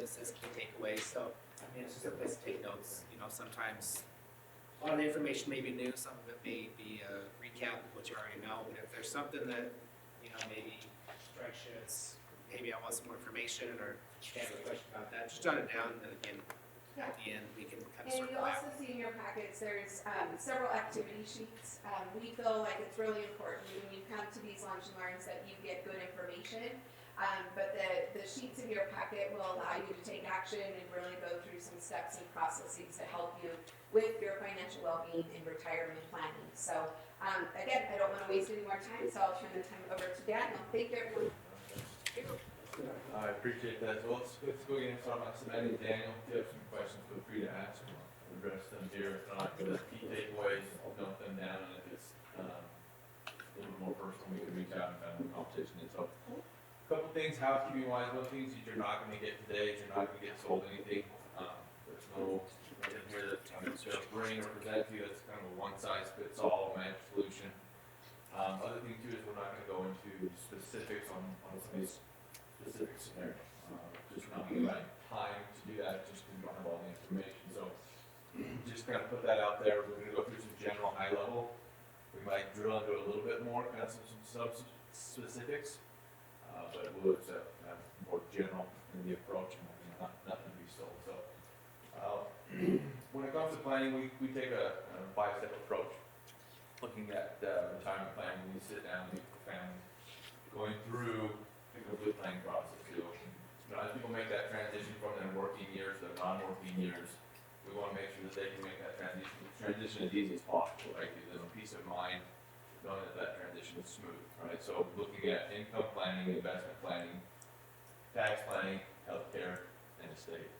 that says key takeaways. So, I mean, it's just a place to take notes. You know, sometimes a lot of the information may be new, some of it may be a recap of what you already know, but if there's something that, you know, maybe strikes you as, maybe I want some more information, or you have a question about that, just jot it down, and then again, at the end, we can kind of And circle you'll back. also see in your packets, there's several activity sheets. We feel like it's really important when you come to these lunch and learns that you get good information. But the sheets in your packet will allow you to take action and really go through some steps and processes to help you with your financial well-being and retirement planning. So again, I don't want to waste any more time, so I'll turn the time over to Daniel. Thank you, everyone. I appreciate that. So let's go get started on submitting. Daniel, if you have some questions, feel free to ask. I'll address them here. If not, the key takeaways, I'll note them down, and if it's a little more personal, we can reach out and have a competition. And so, a couple things housekeeping wise. One thing that you're not going to get today is you're not going to get sold anything. There's no in here that I'm going to bring or present to you. That's kind of a one size fits all match solution. Other thing too is we're not going to go into specifics on some of these specific scenario. Just not the right time to do that, just because we don't have all the information. So just kind of put that out there. We're going to go through some general high level. We might drill into it a little bit more, kind of some sub-specifics, but we'll accept more general in the approach and nothing to be sold. So when it comes to planning, we take a 5-step approach. Looking at retirement planning, we sit down, meet with the family, going through the complete planning process. You know, as people make that transition from their working years to their non-working years, we want to make sure that they can make that transition as easy as possible, right? Give them a peace of mind, knowing that transition is smooth, right? So looking at income planning, investment planning, tax planning, healthcare, and estate.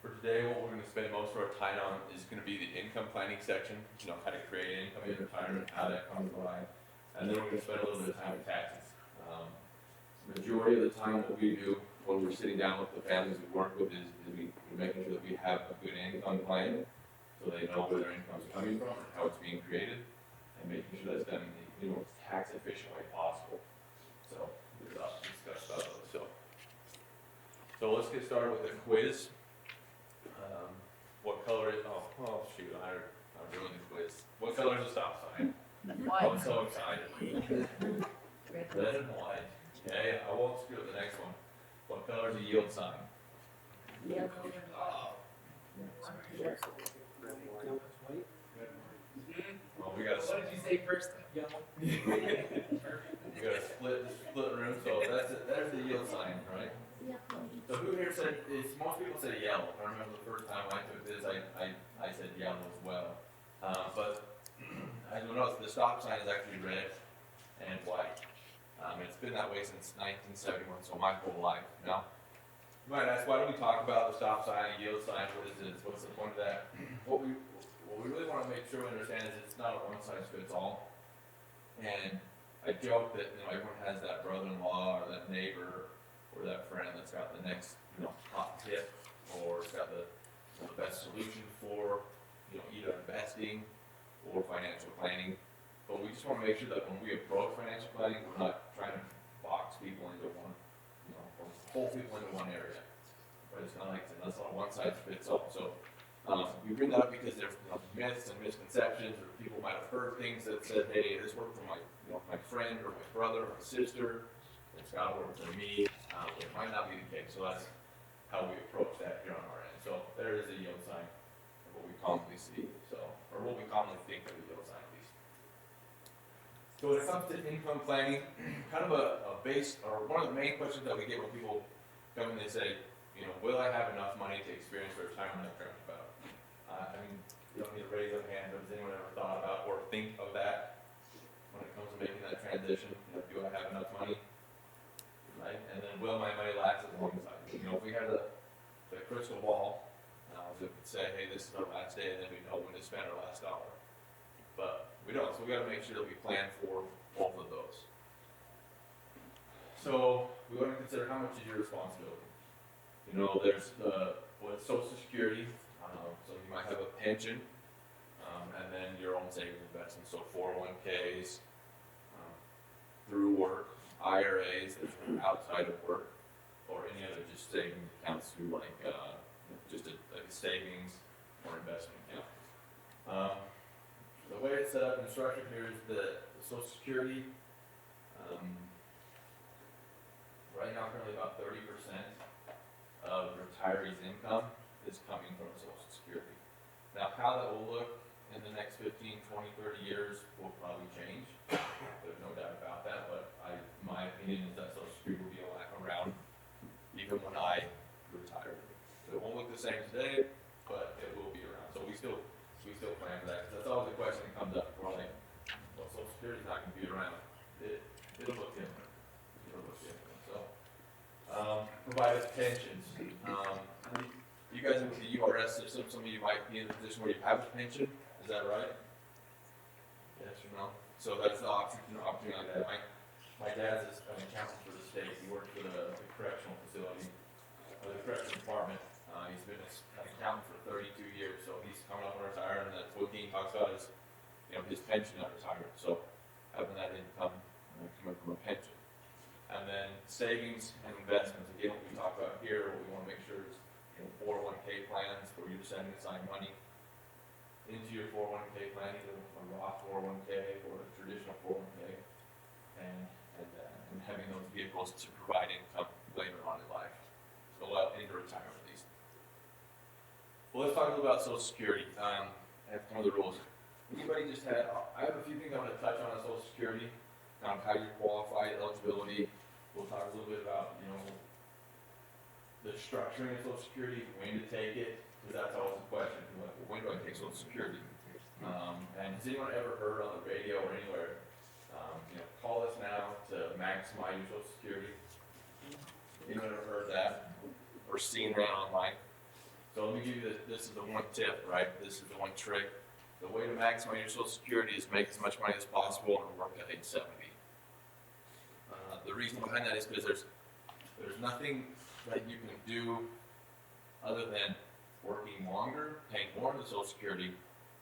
For today, what we're going to spend most of our time on is going to be the income planning section, you know, how to create income in retirement, how that comes by, and then we're going to spend a little bit of time with taxes. Majority of the time what we do when we're sitting down with the families we work with is we're making sure that we have a good income plan so they know where their income's coming from and how it's being created, and making sure that's done in the most tax efficient way possible. So we'll discuss about those. So let's get started with the quiz. What color is, oh shoot, I ruined the quiz. What color is the stop sign? White. I'm so excited. Red and white. Okay, I won't screw up the next one. What color is a yield sign? Yellow. Well, we got a What did you say first? Yellow. we got a split room, so there's the yield sign, right? So who here said, most people say yellow. I remember the first time I took this, I said yellow as well. But as you'll notice, the stop sign is actually red and white. It's been that way since 1971, so my whole life. Now, you might ask, why do we talk about the stop sign and yield sign? What is it? What's the point of that? What we really want to make sure we understand is it's not a one-size-fits-all. And I joke that, you know, everyone has that brother-in-law or that neighbor or that friend that's got the next, you know, hot tip, or it's got the best solution for, you know, either investing or financial planning. But we just want to make sure that when we approach financial planning, we're not trying to box people into one, you know, or pull people into one area. But it's not like that's not a one size fits all. So we bring that up because there's, you know, myths and misconceptions, or people might have heard things that said, hey, this worked for my, you know, my friend or my brother or my sister. It's got to work for me. It might not be the case. So that's how we approach that here on our end. So there is a yield sign of what we commonly see. So, or what we commonly think of a yield sign. So when it comes to income planning, kind of a base, or one of the main questions that we get when people come in and say, you know, will I have enough money to experience the retirement I've dreamt about? I mean, you don't need to raise a hand, but has anyone ever thought about or think of that when it comes to making that transition? You know, do I have enough money? Right? And then will my money last as long as I do? You know, if we had the crystal ball that would say, hey, this is our last day, and then we know when to spend our last dollar. But we don't, so we got to make sure that we plan for both of those. So we want to consider how much is your responsibility. You know, there's what's Social Security, so you might have a pension, and then your own savings investments, so 401ks, through work, IRAs that are outside of work. or any other just savings accounts through like just like a savings or investment account. The way it's set up and structured here is the Social Security. Right now, currently about 30% of retirees' income is coming from Social Security. Now, how that will look in the next 15, 20, 30 years will probably change. There's no doubt about that, but my opinion is that Social Security will be around even when I retire. So it won't look the same today, but it will be around. So we still plan for that. That's always the question that comes up. We're like, well, Social Security's not going to be around. It'll look different. It'll look different. So, provided pensions. You guys with the URS system, some of you might be in a position where you have a pension. Is that right? Yes or no? So that's the opportunity like that. My dad's an accountant for the state. He worked for the correctional facility, or the correctional department. He's been an accountant for 32 years, so he's coming up on retirement, and that's what he talks about is, his pension at retirement. So having that income coming from a pension. And then savings and investments. Again, what we talk about here, what we want to make sure is 401k plans where you're sending aside money into your 401k plan, either a Roth 401k or a traditional 401k, and having those vehicles to provide income later on in life, so into retirement at least. Well, let's talk a little about Social Security. I have some of the rules. Anybody I have a few things I want to touch on Social Security, how you qualify, eligibility. We'll talk a little bit about, the structuring of Social Security, when to take it, because that's always the question. Like, well, when do I take Social Security? And has anyone ever heard on the radio or anywhere, call us now to maximize your Social Security? Anyone ever heard that or seen that online? So let me give you this is the one tip, right? This is the one trick. The way to maximize your Social Security is make as much money as possible and work at age 70. The reason behind that is because there's nothing that you can do other than working longer, paying more to Social Security,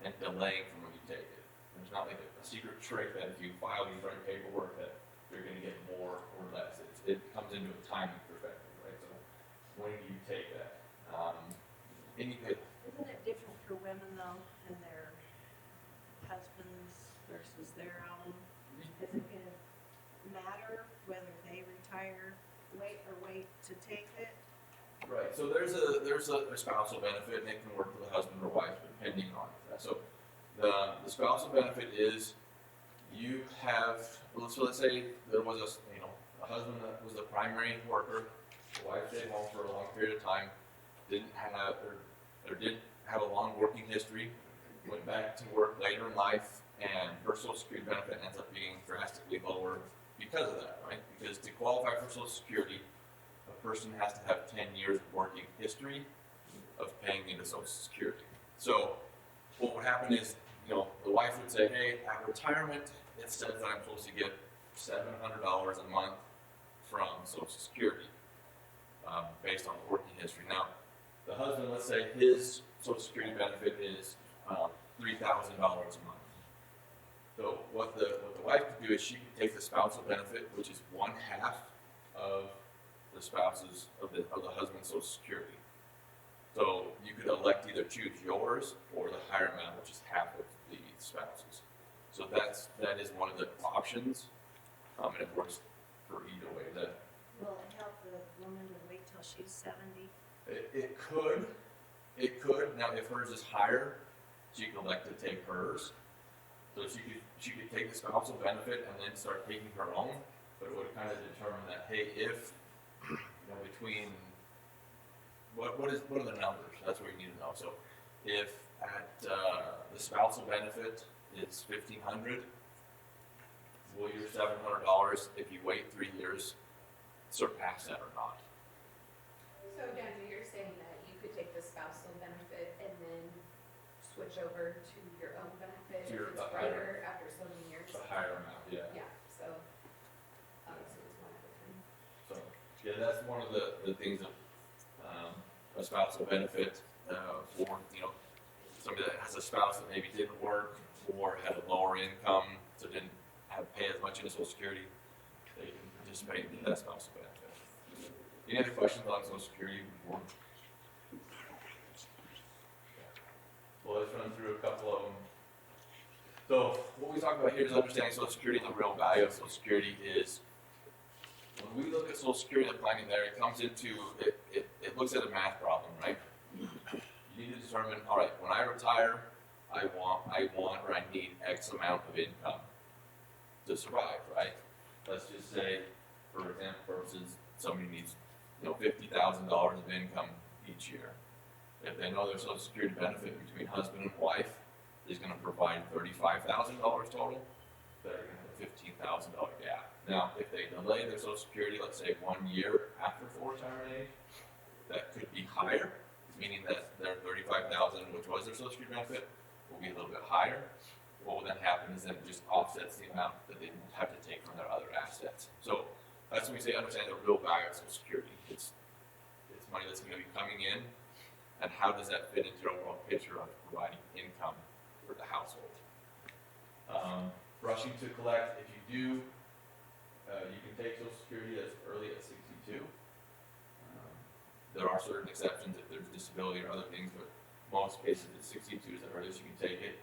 and delaying from when you take it. There's not like a secret trick that if you file these right paperwork that you're going to get more or less. It comes into a timing perspective, right? So when do you take that? Isn't it different for women though, and their husbands versus their own? Is it going to matter whether they retire, wait to take it? Right. So there's a spousal benefit, and it can work for the husband or wife depending on that. So the spousal benefit is you have. So let's say there was a husband that was the primary worker, the wife stayed home for a long period of time, didn't have a long working history, went back to work later in life, and her Social Security benefit ends up being drastically lower because of that, right? Because to qualify for Social Security, a person has to have 10 years of working history of paying into Social Security. So what would happen is, the wife would say, hey, at retirement, it says that I'm supposed to get $700 a month from Social Security based on the working history. Now, the husband, let's say his Social Security benefit is $3,000 a month. So what the wife could do is she could take the spousal benefit, which is 1/2 of the spouse's of the husband's Social Security. So you could elect either choose yours or the higher amount, which is half of the spouse's. So that is one of the options, and it works for either way. Will it help the woman to wait till she's 70? It could. Now, if hers is higher, she could elect to take hers. So she could take the spousal benefit and then start taking her own, but it would kind of determine that, hey, if between what are the numbers? That's what you need to know. So if at the spousal benefit is $1,500, will your $700, if you wait 3 years, surpass that or not? So Andrew, you're saying that you could take the spousal benefit and then switch over to your own benefit To if it's brighter after so many years? It's a higher amount, yeah. Yeah, so obviously it's one at a time. So yeah, that's one of the things of a spousal benefit for somebody that has a spouse that maybe didn't work or had a lower income, so didn't pay as much into Social Security. They can participate in that spousal benefit. Any other questions on Social Security before? Well, let's run through a couple of them. So what we talk about here is understanding Social Security and the real value of Social Security is when we look at Social Security and planning there, it comes into, it looks at a math problem, right? You need to determine, all right, when I retire, I want or I need X amount of income to survive, right? Let's just say, for example purposes, somebody needs, $50,000 of income each year. If they know their Social Security benefit between husband and wife is going to provide $35,000 total, they're going to have a $15,000 gap. Now, if they delay their Social Security, let's say 1 year after full retirement age, that could be higher, meaning that their $35,000, which was their Social Security benefit, will be a little bit higher. What will then happen is that it just offsets the amount that they have to take from their other assets. So that's when we say understand the real value of Social Security. It's money that's going to be coming in, and how does that fit into the overall picture of providing income for the household? Rushing to collect, if you do, you can take Social Security as early as 62. There are certain exceptions if there's disability or other things, but most cases it's 62 is the earliest you can take it.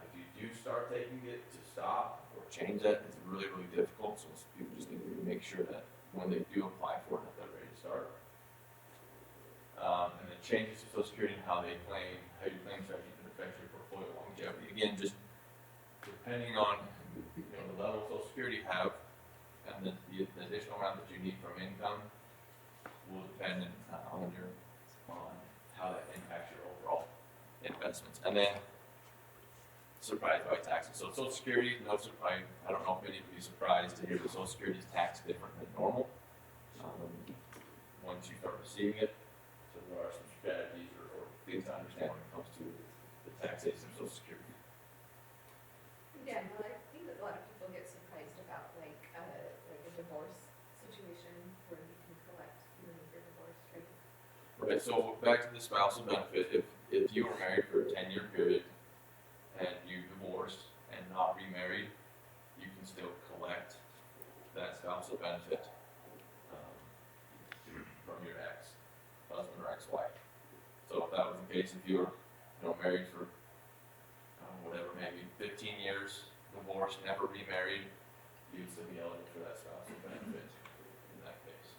If you do start taking it, to stop or change that, it's really, really difficult. So people just need to make sure that when they do apply for it, that they're ready to start. And then changes to Social Security and how you claim strategy can affect your portfolio longevity. Again, just depending on the level of Social Security you have and the additional amount that you need from income will depend on how that impacts your overall investments. And then surprised by taxes. So Social Security, no surprise. I don't know if many would be surprised to hear that Social Security is taxed different than normal once you start receiving it. So there are some strategies or things to understand when it comes to the taxation of Social Security. Yeah, no, I think that a lot of people get surprised about like a divorce situation where you can collect even if you're divorced, right? Right, so back to the spousal benefit, if you were married for a 10-year period and you divorced and not remarried, you can still collect that spousal benefit from your ex-husband or ex-wife. So if that was the case, if you were married for maybe 15 years, divorced, never remarried, you'd still be eligible for that spousal benefit in that case.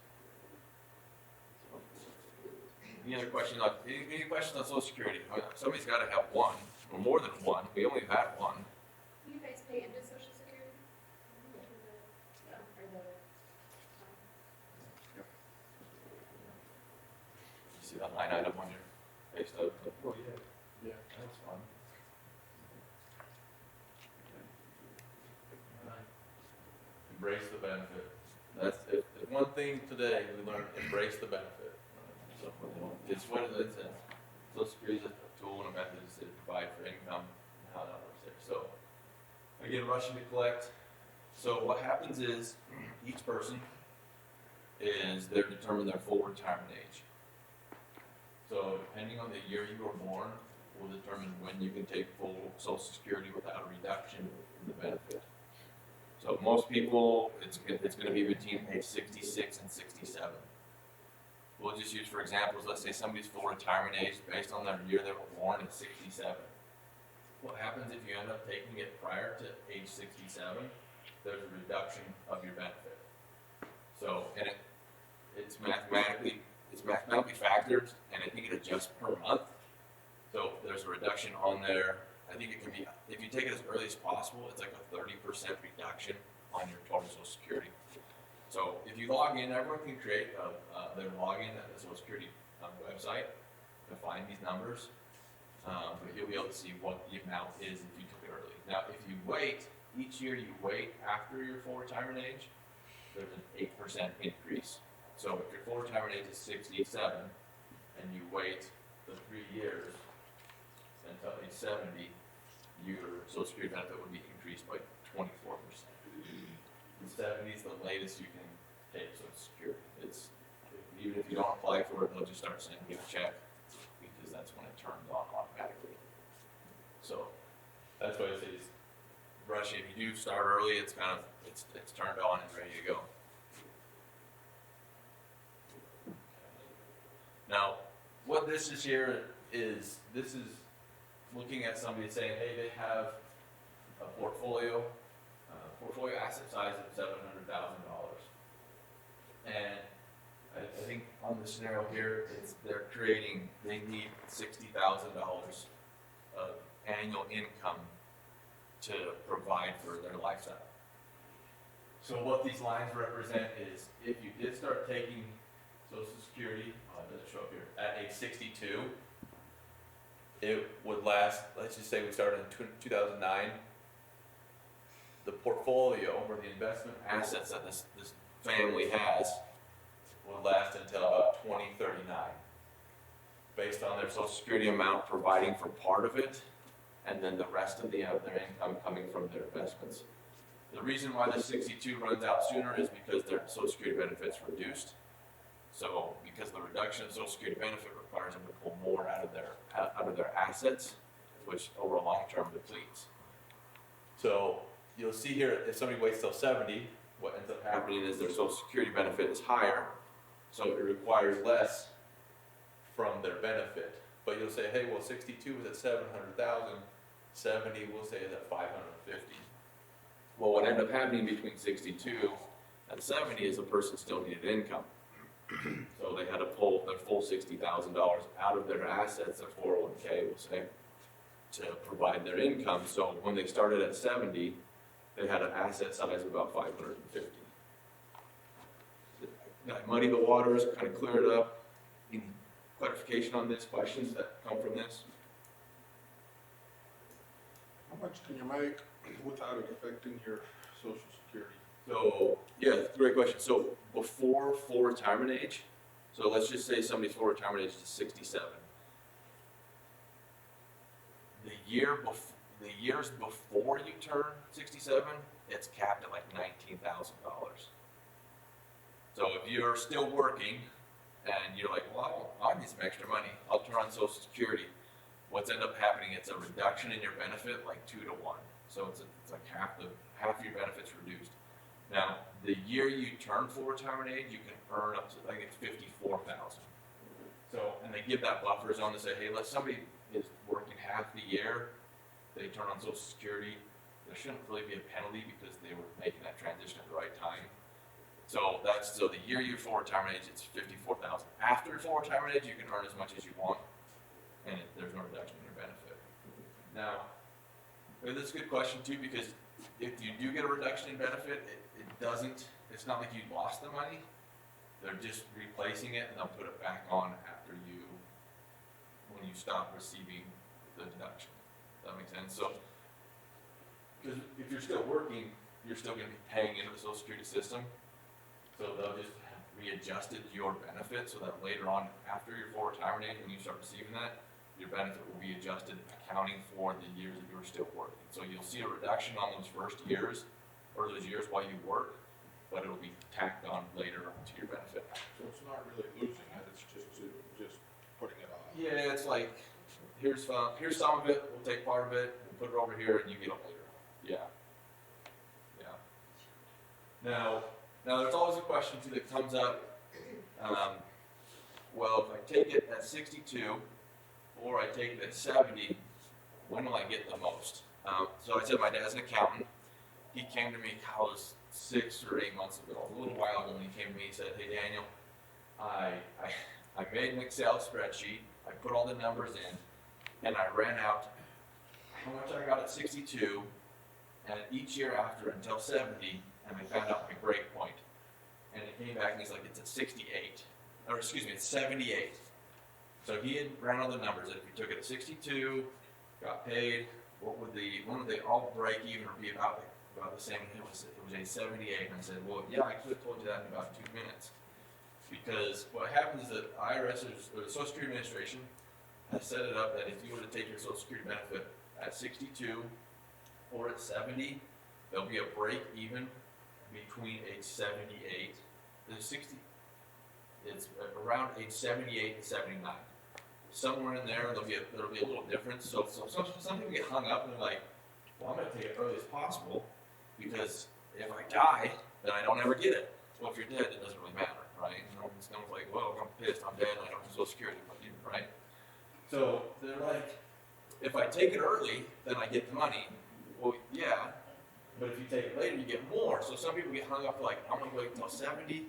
Any other questions on any questions on Social Security? Somebody's got to have one, or more than one. We only had one. You guys pay into Social Security? You see that line item on your pay stub? Oh, yeah. Yeah, that's fun. Embrace the benefit. That's if one thing today we learned. Embrace the benefit. So it's what it says. Social Security is a tool and a method to provide for income and how that works there. So again, rushing to collect. So what happens is each person they're determined their full retirement age. So depending on the year you were born, will determine when you can take full Social Security without a reduction in the benefit. So most people, it's going to be between age 66 and 67. We'll just use for examples, let's say somebody's full retirement age based on their year they were born at 67. What happens if you end up taking it prior to age 67? There's a reduction of your benefit. So, and it's mathematically factored, and I think it adjusts per month. So there's a reduction on there. I think it can be, if you take it as early as possible, it's like a 30% reduction on your total Social Security. So if you log in, everyone can create their login at the Social Security website to find these numbers, but you'll be able to see what the amount is if you took it early. Now, if you wait, each year you wait after your full retirement age, there's an 8% increase. So if your full retirement age is 67 and you wait the 3 years until age 70, your Social Security benefit would be increased by 24%. The 70 is the latest you can take Social Security. Even if you don't apply for it, they'll just start sending you a check because that's when it turns on automatically. So that's why I say rush. If you do start early, it's turned on and ready to go. this is here is, this is looking at somebody saying, hey, they have a portfolio asset size of $700,000. And I think on the scenario here, they need $60,000 of annual income to provide for their lifestyle. So what these lines represent is if you did start taking Social Security, it doesn't show up here, at age 62, it would last, let's just say we started in 2009, the portfolio or the investment assets that this family has will last until about 2039, based on their Social Security amount providing for part of it, and then the rest of their income coming from their investments. The reason why the 62 runs out sooner is because their Social Security benefits reduced. So, because the reduction of Social Security benefit requires them to pull more out of their assets, which over a long term depletes. So, you'll see here if somebody waits till 70, what ends up happening is their Social Security benefit is higher, so it requires less from their benefit. But you'll say, hey, well, 62 is at 700,000, 70 we'll say is at 550. Well, what ended up happening between 62 and 70 is the person still needed income. So they had to pull their full $60,000 out of their assets, their 401k, we'll say, to provide their income. So when they started at 70, they had an asset size of about 550. Did I muddy the waters, kind of clear it up? Any clarification on this, questions that come from this? How much can you make without it affecting your Social Security? So, yeah, great question. So before full retirement age, so let's just say somebody's full retirement age is 67. The years before you turn 67, it's capped at like $19,000. So if you're still working and you're like, well, I need some extra money, I'll turn on Social Security. What's end up happening, it's a reduction in your benefit, like 2 to 1. So it's like half your benefits reduced. Now, the year you turn full retirement age, you can earn up to, I think it's $54,000. So, and they give that buffer zone to say, hey, let somebody is working half the year, they turn on Social Security, there shouldn't really be a penalty because they were making that transition at the right time. So the year you're full retirement age, it's $54,000. After full retirement age, you can earn as much as you want, and there's no reduction in your benefit. Now, that's a good question too, because if you do get a reduction in benefit, it's not like you lost the money. They're just replacing it and they'll put it back on when you stop receiving the deduction. Does that make sense? So, because if you're still working, you're still going to be paying into the Social Security system. So they'll just have readjusted your benefit so that later on, after your full retirement age, when you start receiving that, your benefit will be adjusted, accounting for the years that you were still working. So you'll see a reduction on those first years, or those years while you work, but it'll be tacked on later to your benefit. So it's not really losing it, it's just putting it on. Yeah, it's like, here's some of it, we'll take part of it, we'll put it over here, and you get it later. Yeah. Now there's always a question too that comes up, well, if I take it at 62, or I take it at 70, when will I get the most? So I said my dad's an accountant. He came to me, I was 6 or 8 months ago, a little while ago, when he came to me, he said, hey Daniel, I made an Excel spreadsheet, I put all the numbers in, and I ran out how much I got at 62, and each year after until 70, and I found out my break point. And it came back and he's like, it's at 68, or excuse me, it's 78. So he had ran all the numbers, that if you took it at 62, got paid, when would they all break even or be about the same? It was a 78, and I said, well, yeah, I could have told you that in about 2 minutes. Because what happens is that IRS, or the Social Security Administration, has set it up that if you were to take your Social Security benefit at 62 or at 70, there'll be a break even between age 78 and 60. It's around age 78 and 79. Somewhere in there, there'll be a little difference. So some people get hung up and they're like, well, I'm going to take it early as possible because if I die, then I don't ever get it. Well, if you're dead, it doesn't really matter, right? No one's like, well, I'm pissed, I'm dead, and I don't have Social Security, right? take it early, then I get the money. Well, yeah, but if you take it later, you get more. So some people get hung up like, I'm gonna wait until 70,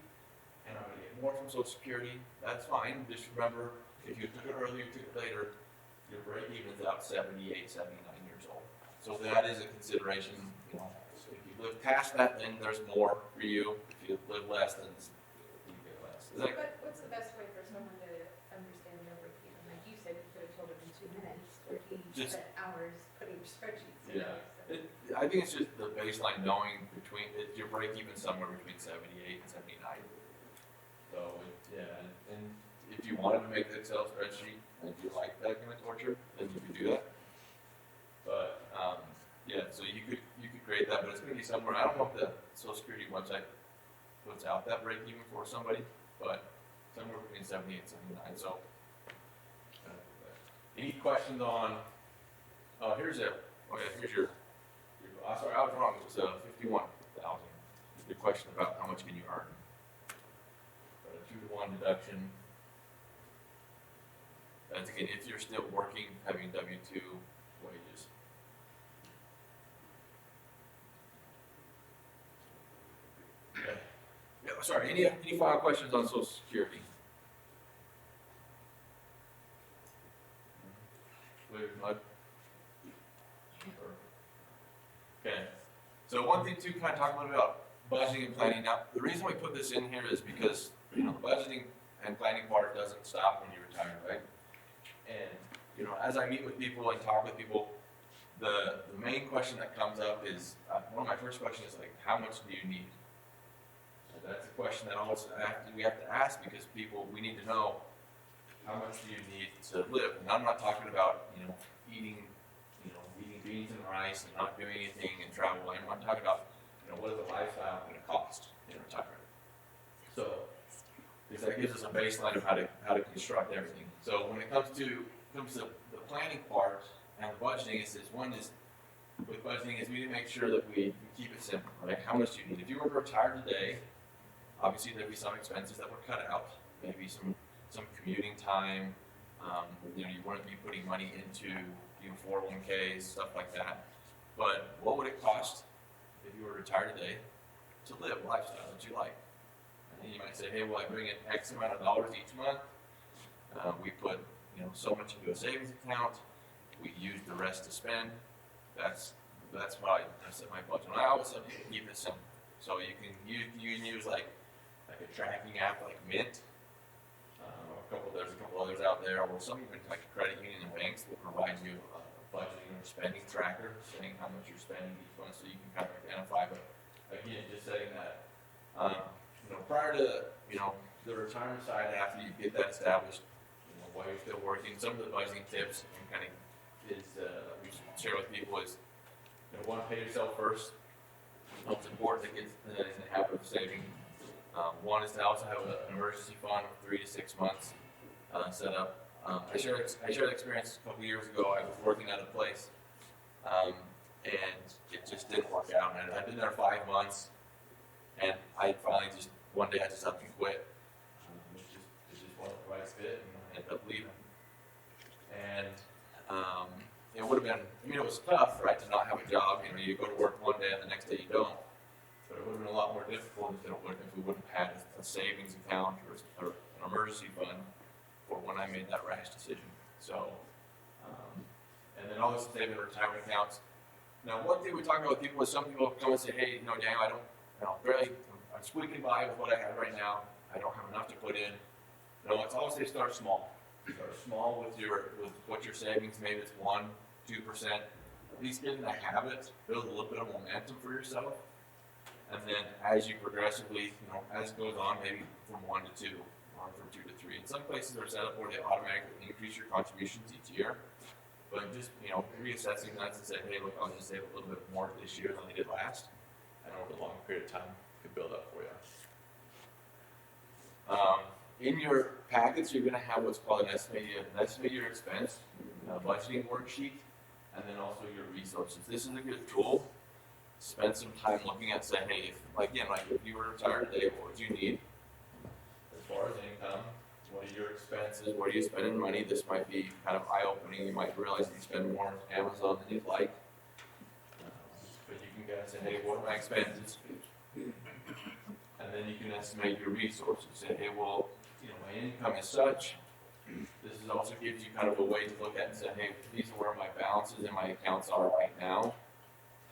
and I'm gonna get more from Social Security. That's fine. Just remember, if you took it early, you took it later, your break even's out 78, 79 years old. So that is a consideration. You know, so if you live past that, then there's more for you. If you live less, then you get less. Is that, But what's the best way for someone to understand their break-even? Like you said, you could have told them in 2 minutes, or he Just- spent hours putting spreadsheets Yeah. together. So. I think it's just the baseline knowing between, your break even somewhere between 78 and 79. So, yeah, and if you wanted to make the Excel spreadsheet, and if you like that kind of torture, then you could do that. But, yeah, so you could create that, but it's gonna be somewhere, I don't know if the Social Security website puts out that break even for somebody, but somewhere between 78 and 79, so. Any questions on, here's your, sorry, I was wrong, it was 51,000. Good question about how much can you earn. But a 2-to-1 deduction. That's again, if you're still working, having W-2 wages. Okay. Yeah, sorry, any final questions on Social Security? Clear, Mud? Okay, so one thing to kind of talk a little bit about budgeting and planning. Now, the reason we put this in here is because, you know, the budgeting and planning part doesn't stop when you retire, right? And, you know, as I meet with people and talk with people, the main question that comes up is, one of my first questions is like, how much do you need? So that's a question that almost we have to ask because we need to know, how much do you need to live? And I'm not talking about, you know, eating beans and rice and not doing anything and travel. I'm talking about, you know, what is the lifestyle going to cost in retirement? So, because that gives us a baseline of how to construct everything. So when it comes to the planning part and the budgeting, with budgeting is we need to make sure that we keep it simple. Like, how much do you need? If you were to retire today, obviously there'd be some expenses that were cut out, maybe some commuting time. You know, you wouldn't be putting money into 401ks, stuff like that. But what would it cost if you were retired today to live a lifestyle that you like? And you might say, hey, well, I bring in X amount of dollars each month. We put, you know, so much into a savings account. We use the rest to spend. That's why I set my budget. And I always tell people to keep it simple. So you can use like a tracking app like Mint. There's a couple others out there, or some even like credit union and banks will provide you a budgeting or spending tracker, saying how much you're spending each month, so you can kind of identify. But again, just setting that, you know, prior to, you know, the retirement side, after you get that established, you know, while you're still working, some of the budgeting tips and kind of we share with people is, you know, one, pay yourself first. It's important to get in the habit of saving. One is to also have an emergency fund of 3 to 6 months set up. I shared the experience a couple years ago. I was working at a place, and it just didn't work out. And I'd been there 5 months, and I finally just one day I just up and quit. It just wasn't the right fit, and I ended up leaving. And it would have been, I mean, it was tough, right, to not have a job. You know, you go to work one day and the next day you don't. But it would have been a lot more difficult if we wouldn't have had a savings account or an emergency fund for when I made that rash decision. So, and then also saving retirement accounts. Now, one thing we talk about with people is some people come and say, hey, you know, Daniel, I'm squeaking by with what I have right now. I don't have enough to put in. No, it's always say start small. Start small with what your savings. Maybe it's 1%, 2%. At least get in the habit, build a little bit of momentum for yourself. And then as you progressively, you know, as it goes on, maybe from 1 to 2, or from 2 to 3. And some places are set up where they automatically increase your contributions each year. But just, you know, reassessing that and say, hey, look, I'll just save a little bit more this year than I did last. And over a long period of time, could build up for you. In your packets, you're going to have what's called an estimate your expense, budgeting worksheet, and then also your resources. This is a good tool. Spend some time looking at, say, hey, if you were retired today, what would you need as far as income? What are your expenses? expenses, where are you spending money? This might be kind of eye-opening, you might realize you spend more on Amazon than you'd like. But you can kind of say, hey, what are my expenses? And then you can estimate your resources, say, hey, well, you know, my income is such. This is also gives you kind of a way to look at and say, hey, these are where my balances in my accounts are right now.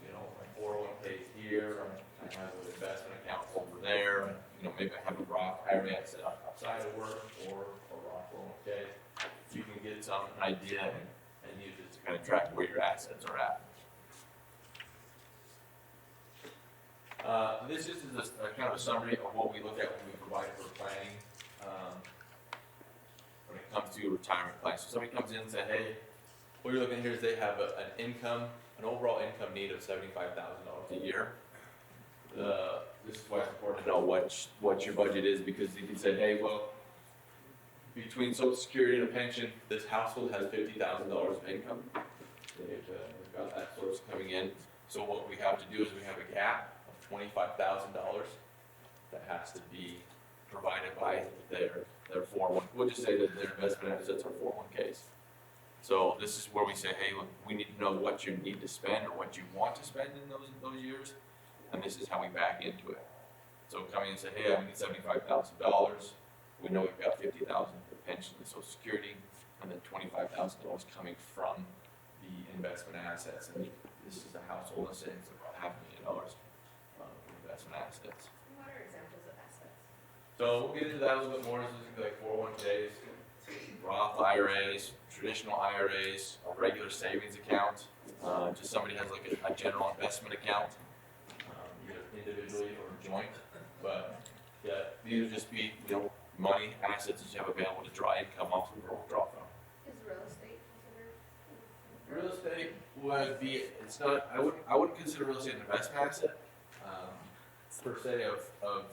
You know, my 401k is here, I have an investment account over there, and, you know, maybe I have a Roth IRA set up outside of work, or a Roth 401k. You can get some idea and use it to kind of track where your assets are at. This is a kind of a summary of what we look at when we provide for planning when it comes to retirement plans. So somebody comes in and says, hey, what you're looking at here is they have an overall income need of $75,000 a year. This is why it's important to know what your budget is, because you can say, hey, well, between Social Security and a pension, this household has $50,000 of income. They've got that source coming in. So what we have to do is we have a gap of $25,000 that has to be provided by their 401. We'll just say that their investment assets are 401ks. So this is where we say, hey, look, we need to know what you need to spend or what you want to spend in those years, and this is how we back into it. So coming in and say, hey, I need $75,000. We know we've got $50,000 for pension and Social Security, and then $25,000 coming from the investment assets. And this is a household, let's say it's about $500,000 investment assets. What are examples of assets? So we'll get into that a little bit more. This is like 401ks, Roth IRAs, traditional IRAs, a regular savings account. Just somebody has like a general investment account, either individually or joint. But yeah, these would just be, you know, money, assets that you have available to draw income off of or withdraw from. Is real estate considered? Real estate would be, it's not, I wouldn't consider real estate an investment asset, per se of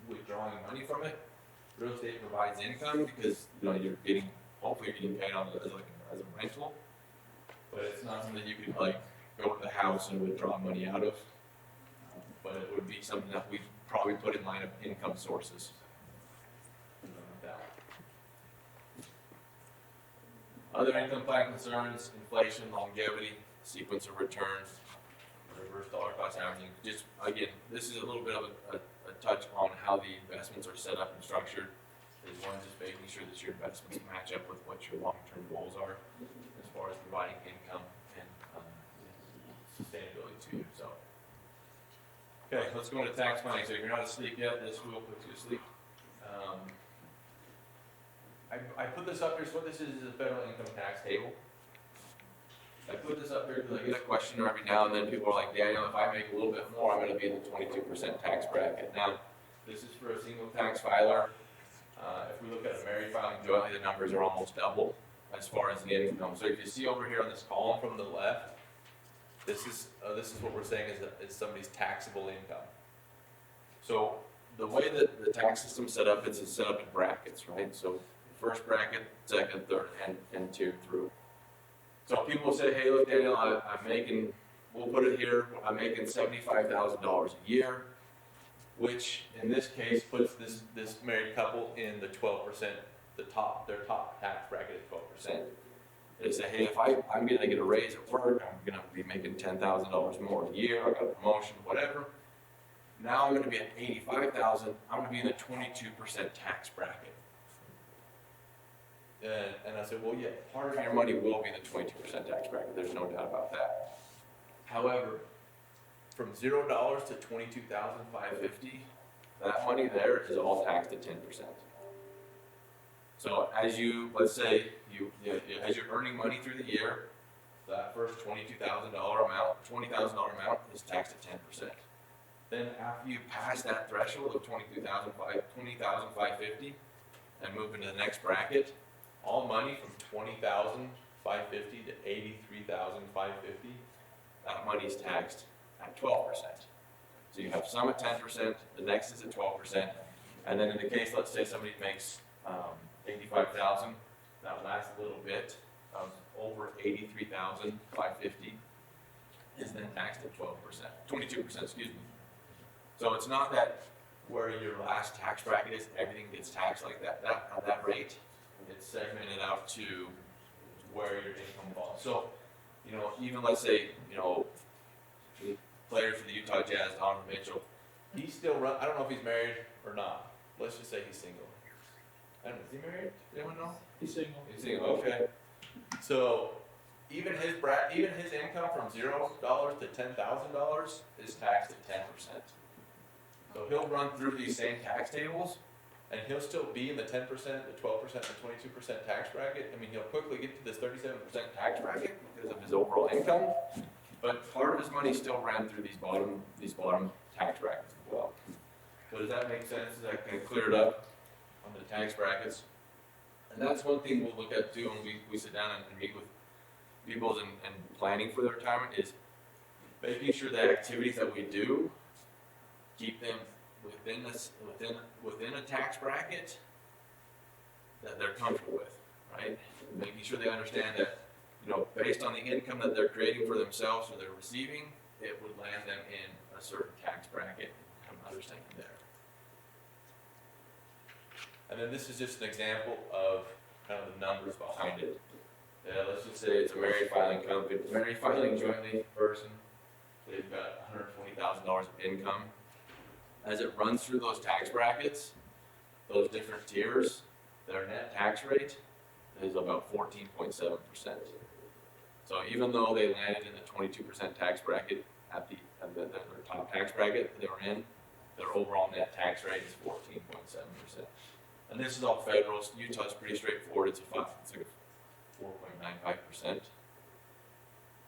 withdrawing money from it. Real estate provides income because, you know, hopefully you're getting paid on it as a rental, but it's not something you could like go to the house and withdraw money out of. But it would be something that we probably put in line of income sources. Other income plan concerns: inflation, longevity, sequence of returns, reverse dollar cost averaging. Just again, this is a little bit of a touch on how the investments are set up and structured. Is one, just making sure that your investments match up with what your long-term goals are as far as providing income and sustainability to you. So, okay, let's go into tax planning. So if you're not asleep yet, this will put you to sleep. I put this up here, so what this is a federal income tax table. I put this up here because I get a question every now and then. People are like, Daniel, if I make a little bit more, I'm going to be in the 22% tax bracket. Now, this is for a single tax filer. If we look at a married filing jointly, the numbers are almost double as far as the income. So if you see over here on this column from the left, this is what we're saying is somebody's taxable income. So the way that the tax system is set up, it's set up in brackets, right? So first bracket, second, third, and tier through. So people say, hey, look, Daniel, I'm making, we'll put it here, I'm making $75,000 a year, which in this case puts this married couple in the 12%, their top tax bracket is 12%. They say, hey, if I'm going to get a raise at work, I'm going to be making $10,000 more a year, I got a promotion, whatever. Now I'm going to be at $85,000, I'm going to be in the 22% tax bracket. And I said, well, yeah, part of your money will be in the 22% tax bracket. There's no doubt about that. However, from $0 to $22,550, that money there is all taxed at 10%. So as you, let's say, as you're earning money through the year, that first $20,000 amount is taxed at 10%. Then after you pass that threshold of $20,550 and move into the next bracket, all money from $20,550 to $83,550, that money is taxed at 12%. So you have some at 10%, the next is at 12%, and then in the case, let's say somebody makes $85,000, that last little bit of over $83,550 is then taxed at 22%, excuse me. So it's not that where your last tax bracket is, everything gets taxed like that at that rate. it's segmented out to where your income falls. So, you know, even let's say, you know, the player for the Utah Jazz, Donovan Mitchell, he's still I don't know if he's married or not. Let's just say he's single. I don't know, is he married? Does anyone know? He's single. He's single, okay. So even his income from $0 to $10,000 is taxed at 10%. So he'll run through these same tax tables, and he'll still be in the 10%, the 12%, the 22% tax bracket. I mean, he'll quickly get to this 37% tax bracket because of his overall income, but part of his money still ran through these bottom tax brackets as well. So does that make sense? Is that kind of cleared up on the tax brackets? And that's one thing we'll look at too when we sit down and meet with people and planning for their retirement, is making sure that activities that we do keep them within a tax bracket that they're comfortable with, right? Making sure they understand that, you know, based on the income that they're creating for themselves or they're receiving, it would land them in a certain tax bracket. I'm understanding there. And then this is just an example of kind of the numbers behind it. Let's just say it's a married filing company, married filing jointly person. They've got $120,000 of income. As it runs through those tax brackets, those different tiers, their net tax rate is about 14.7%. So even though they landed in the 22% tax bracket at their top tax bracket they were in, their overall net tax rate is 14.7%. And this is all federal. So Utah's pretty straightforward. It's like a 4.95%.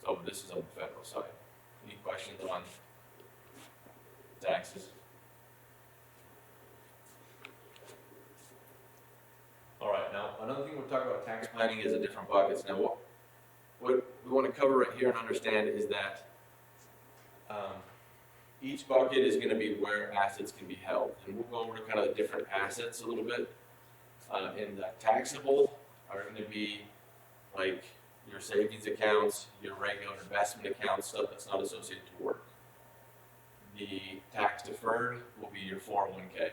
So this is on the federal side. Any questions on taxes? All right, now another thing we'll talk about tax planning is the different buckets. Now what we want to cover right here and understand is that each bucket is going to be where assets can be held. And we'll go over to kind of the different assets a little bit. In the taxable are going to be like your savings accounts, your regular investment accounts, stuff that's not associated to work. The tax deferred will be your 401k.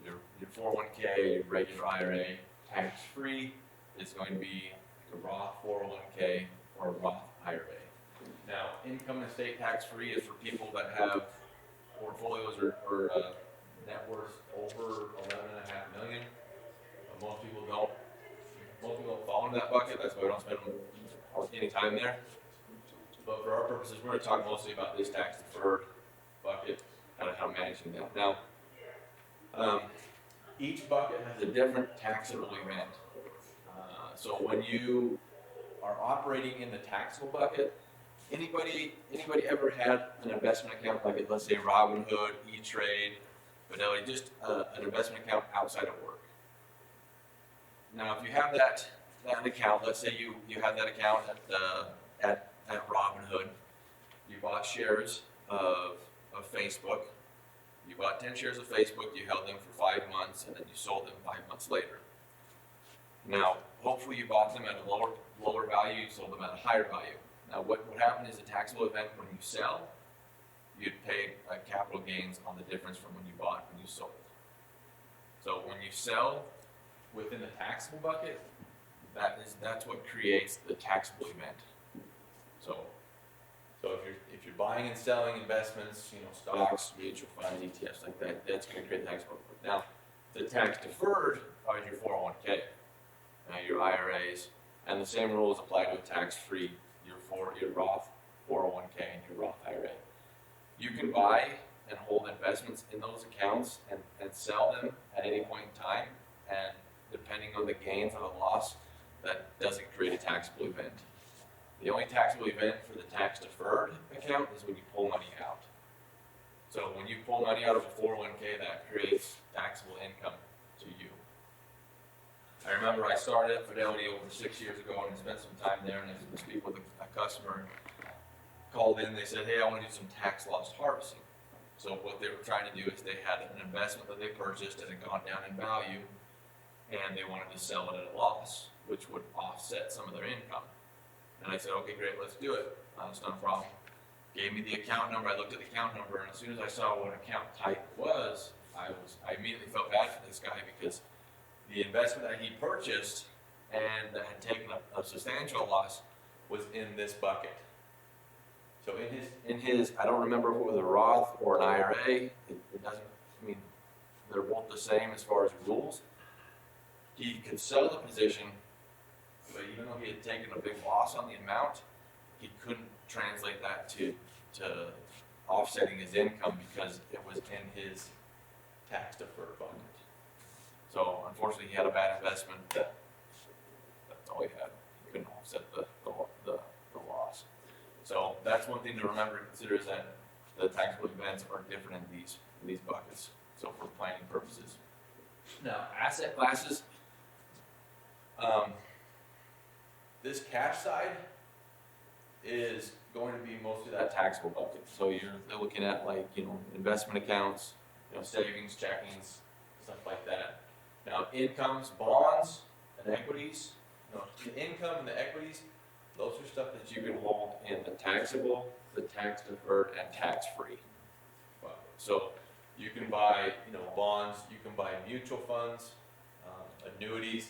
Your 401k, your regular IRA. Tax free is going to be a Roth 401k or a Roth IRA. Now, income and estate tax free is for people that have portfolios or net worth over 11.5 million. Most people don't fall into that bucket. That's why we don't spend any time there. But for our purposes, we're going to talk mostly about this tax deferred bucket, kind of how managing that. Now, each bucket has a different taxable event. So when you are operating in the taxable bucket, anybody ever had an investment account like, let's say, Robinhood, E-Trade, Fidelity, just an investment account outside of work? Now, if you have that account, let's say you have that account at Robinhood, you bought shares of Facebook, you bought 10 shares of Facebook, you held them for 5 months, and then you sold them 5 months later. Now, hopefully you bought them at a lower value, you sold them at a higher value. Now, what would happen is a taxable event when you sell, you'd pay capital gains on the difference from when you bought and you sold. So when you sell within the taxable bucket, that's what creates the taxable event. So if you're buying and selling investments, stocks, mutual funds, ETFs like that, that's going to create the taxable. Now, the tax deferred are your 401k, your IRAs, and the same rules apply to a tax-free your Roth 401k and your Roth IRA. You can buy and hold investments in those accounts and sell them at any point in time, and depending on the gains or the loss, that doesn't create a taxable event. The only taxable event for the tax deferred account is when you pull money out. So when you pull money out of a 401k, that creates taxable income to you. I remember I started at Fidelity over 6 years ago and spent some time there, and I was speaking with a customer, called in, they said, hey, I want to do some tax loss harvesting. So what they were trying to do is they had an investment that they purchased that had gone down in value, and they wanted to sell it at a loss, which would offset some of their income. And I said, okay, great, let's do it. It's not a problem. Gave me the account number, I looked at the account number, and as soon as I saw what account type was, I immediately felt bad for this guy because the investment that he purchased and that had taken a substantial loss was in this bucket. So in his, I don't remember if it was a Roth or an IRA, it doesn't, I mean, they're both the same as far as rules. He could sell the position, but even though he had taken a big loss on the amount, he couldn't translate that to offsetting his income because it was in his tax deferred bucket. So unfortunately, he had a bad investment. That's all he had. He couldn't offset the loss. So that's one thing to remember and consider is that the taxable events are different in these buckets. So for planning purposes. Now, asset classes. This cash side is going to be mostly that taxable bucket. So they're looking at like, investment accounts, savings, checkings, stuff like that. Now, incomes, bonds, and equities, the income and the equities, those are stuff that you can hold in the taxable, the tax deferred, and tax-free bucket. So you can buy, bonds, you can buy mutual funds, annuities,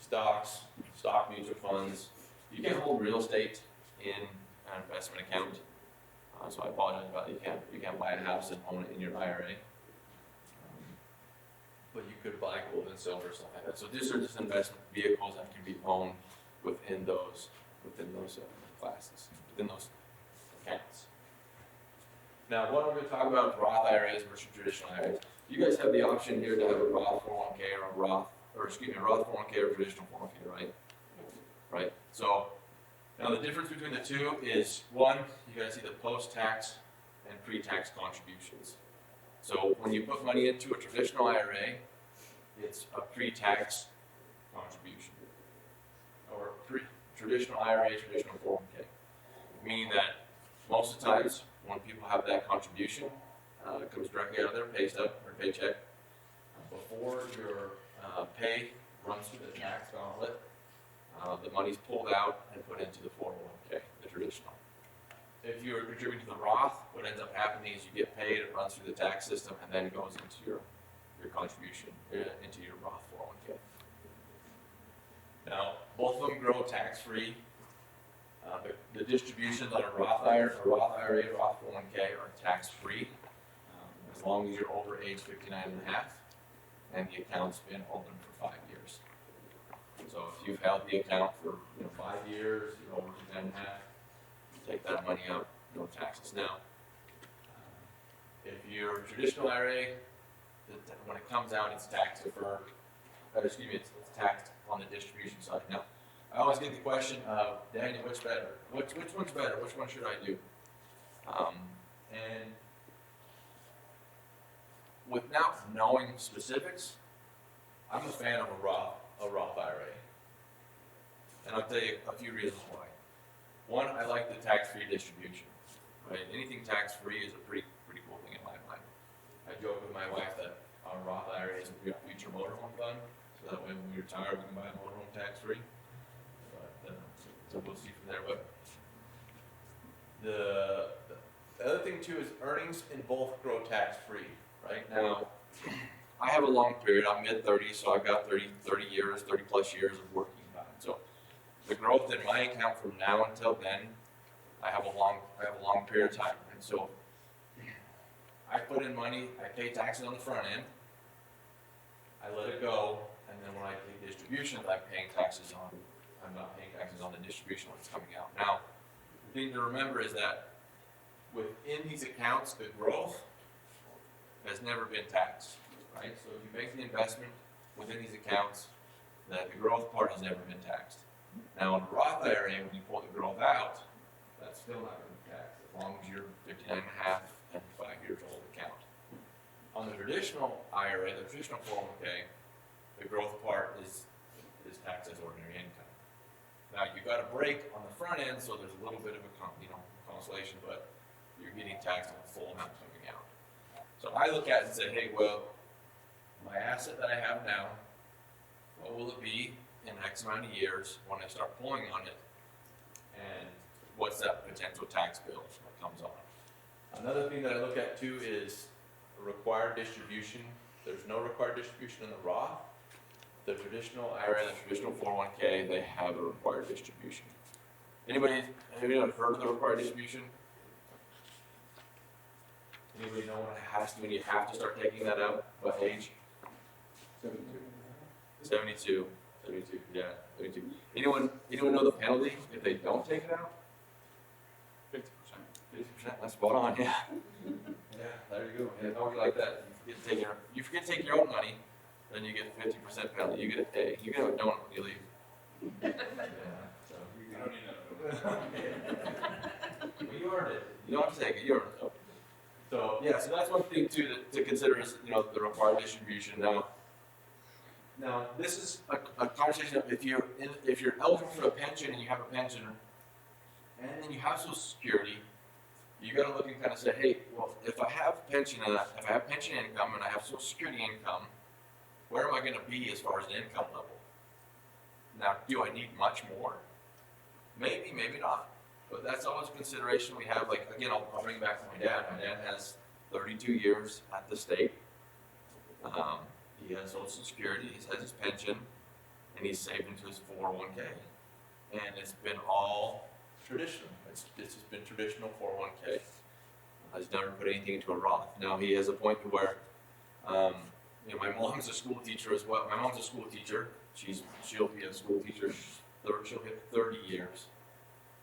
stocks, stock mutual funds. You can hold real estate in an investment account. So I apologize about it. You can't buy a house and own it in your IRA. But you could buy gold and silver, stuff like that. So these are just investment vehicles that can be owned within those classes, within those accounts. Now, what I'm going to talk about is Roth IRAs versus traditional IRAs. You guys have the option here to have a Roth 401k or a Roth 401k or traditional 401k, right? Right. So now the difference between the two is one, you guys see the post-tax and pre-tax contributions. So when you put money into a traditional IRA, it's a pre-tax contribution, or traditional IRA, traditional 401k, meaning that most of the times when people have that contribution, it comes directly out of their pay stub or paycheck. Before your pay runs through the tax gauntlet, the money's pulled out and put into the 401k, the traditional. If you're contributing to the Roth, what ends up happening is you get paid, it runs through the tax system, and then it goes into your contribution, into your Roth 401k. Now, both of them grow tax-free. The distributions on a Roth IRA, Roth 401k are tax-free, as long as you're over age 59 and a half, and the account's been open for 5 years. So if you've held the account for 5 years, you're over 59 and a half, take that money out, no taxes. Now, if you're a traditional IRA, when it comes out, it's tax deferred. It's taxed on the distribution side. Now, I always get the question, Daniel, which better? Which one's better? Which one should I do? And without knowing specifics, I'm a fan of a Roth IRA. And I'll tell you a few reasons why. One, I like the tax-free distribution. Right? Anything tax-free is a pretty cool thing in my mind. I joke with my wife that our Roth IRA is a future motorhome fund, so that way when we retire, we can buy a motorhome tax-free. But so we'll see from there. But the other thing too is earnings in both grow tax-free. Right now, I have a long period. I'm mid-30s, so I've got 30 years, 30 plus years of working time. So the growth in my account from now until then, I have a long period of time. And so I put in money, I pay taxes on the front end, I let it go, and then when I pay distributions, I'm not paying taxes on the distribution when it's coming out. Now, the thing to remember is that within these accounts, the growth has never been taxed, right? So if you make the investment within these accounts, the growth part has never been taxed. Now, in a Roth IRA, when you pull the growth out, that's still not going to be taxed as long as you're 59 and a half and 5 years old account. On the traditional IRA, the traditional 401k, the growth part is taxed as ordinary income. Now, you got a break on the front end, so there's a little bit of a consolation, but you're getting taxed on the full amount coming out. So I look at it and say, hey, well, my asset that I have now, what will it be in X amount of years when I start pulling on it? And what's that potential tax bill that comes on? Another thing that I look at too is a required distribution. There's no required distribution in the Roth. the traditional IRA and the traditional 401k, they have a required distribution. Anybody, have you heard of the required distribution? Anybody know when it has to, when you have to start taking that out, what age? 72, yeah, 72. Anyone know the penalty if they don't take it out? 50%. 50%, that's spot on, yeah. Yeah, there you go. Yeah, don't be like that. You forget to take your own money, then you get 50% penalty. You get a day. You get a donut when you leave. Yeah, so I don't need that. well, you earned it. You don't have to take it. You earned it. So yeah, so that's one thing too to consider is the required distribution. Now this is a conversation of if you're eligible for a pension and you have a pension, and then you have Social Security, you got to look and kind of say, hey, well, if I have pension and if I have pension income and I have Social Security income, where am I going to be as far as an income level? Now, do I need much more? Maybe, maybe not. But that's always a consideration we have. Like, again, I'll bring back to my dad. My dad has 32 years at the state. He has Social Security, he has his pension, and he's saved into his 401k. And it's been all traditional. It's just been traditional 401k. He's never put anything into a Roth. Now, he has a point where, my mom's a school teacher as well. My mom's a school teacher. She'll be a school teacher. She'll hit 30 years